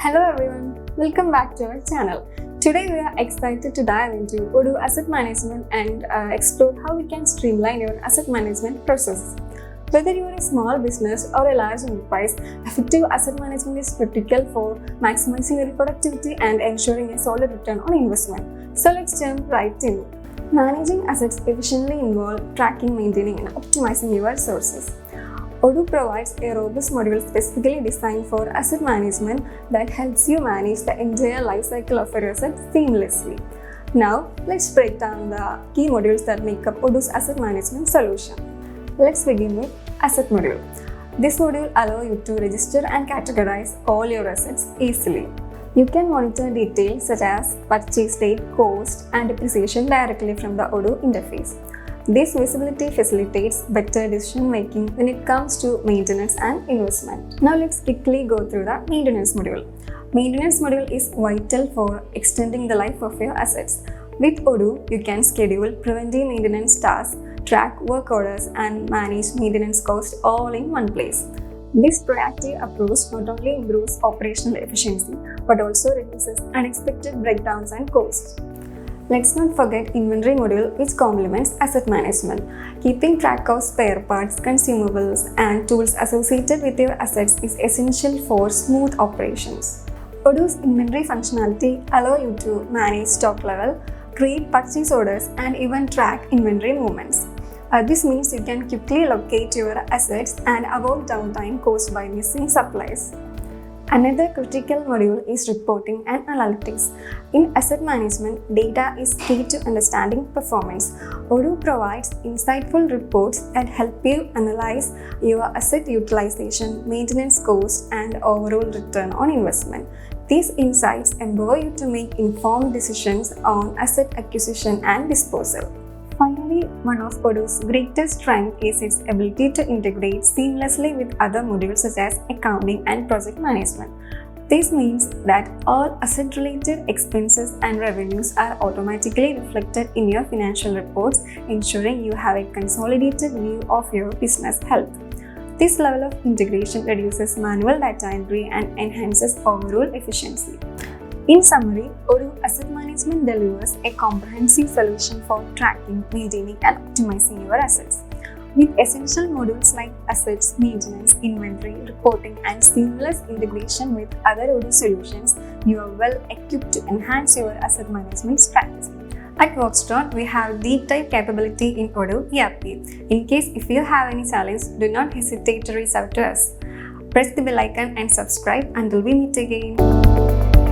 Hello everyone, welcome back to our channel. Today we are excited to dive into Odoo Asset Management and explore how we can streamline your asset management process. Whether you are a small business or a large enterprise, effective asset management is critical for maximizing your productivity and ensuring a solid return on investment. So let's jump right in. Managing assets efficiently involves tracking, maintaining and optimizing your resources. Odoo provides a robust module specifically designed for asset management that helps you manage the entire life cycle of your asset seamlessly. Now, let's break down the key modules that make up Odoo's asset management solution. Let's begin with Asset Module. This module allows you to register and categorize all your assets easily. You can monitor details such as purchase date, cost, and depreciation directly from the Odoo interface. This visibility facilitates better decision making when it comes to maintenance and investment. Now let's quickly go through the maintenance module. Maintenance module is vital for extending the life of your assets. With Odoo, you can schedule preventive maintenance tasks, track work orders, and manage maintenance costs all in one place. This proactive approach not only improves operational efficiency but also reduces unexpected breakdowns and costs. Let's not forget Inventory module, which complements asset management. Keeping track of spare parts, consumables, and tools associated with your assets is essential for smooth operations. Odoo's inventory functionality allows you to manage stock level, create purchase orders, and even track inventory movements. This means you can quickly locate your assets and avoid downtime caused by missing supplies. Another critical module is reporting and analytics. In asset management, data is key to understanding performance. Odoo provides insightful reports that help you analyze your asset utilization, maintenance costs, and overall return on investment. These insights empower you to make informed decisions on asset acquisition and disposal. Finally, one of Odoo's greatest strengths is its ability to integrate seamlessly with other modules such as accounting and project management. This means that all asset-related expenses and revenues are automatically reflected in your financial reports, ensuring you have a consolidated view of your business health. This level of integration reduces manual data entry and enhances overall efficiency. In summary, Odoo Asset Management delivers a comprehensive solution for tracking, maintaining, and optimizing your assets. With essential modules like assets, maintenance, inventory, reporting, and seamless integration with other Odoo solutions, you are well equipped to enhance your asset management strategy. At Voxtron, we have deep dive capability in Odoo ERP. In case if you have any challenge, do not hesitate to reach out to us. Press the bell icon and subscribe until we meet again.